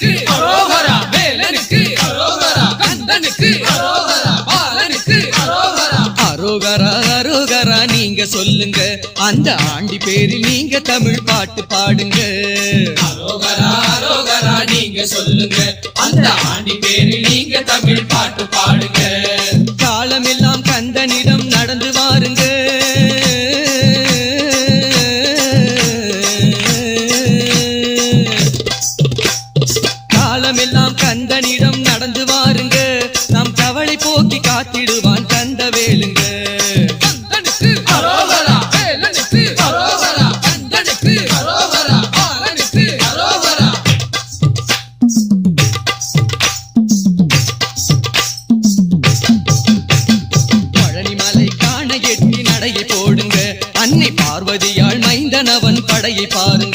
கந்தனுக்கு அரோகரா, வேலனுக்கு அரோகரா, கந்தனுக்கு அரோகரா, பாலனுக்கு அரோகரா. அரோகரா அரோகரா நீங்க சொல்லுங்க, அந்த ஆண்டி பேரில் நீங்க தமிழ் பாட்டு பாடுங்க. அரோகரா அரோகரா நீங்க சொல்லுங்க, அந்த ஆண்டி பேரில் நீங்க தமிழ் பாட்டு பாடுங்க. காலமெல்லாம் கந்தனிடம் நடந்து வாருங்க. காலமெல்லாம் கந்தனிடம் நடந்து வாருங்க, நம் கவலை போக்கி காத்திடுவான் கந்த வேலுங்க. கந்தனுக்கு அரோகரா, வேலனுக்கு அரோகரா, கந்தனுக்கு அரோகரா, பாலனுக்கு அரோகரா. பழனிமலை காண எட்டி நடையை போடுங்க, அன்னை பார்வதியால் மைந்தனவன் படையை பாருங்க.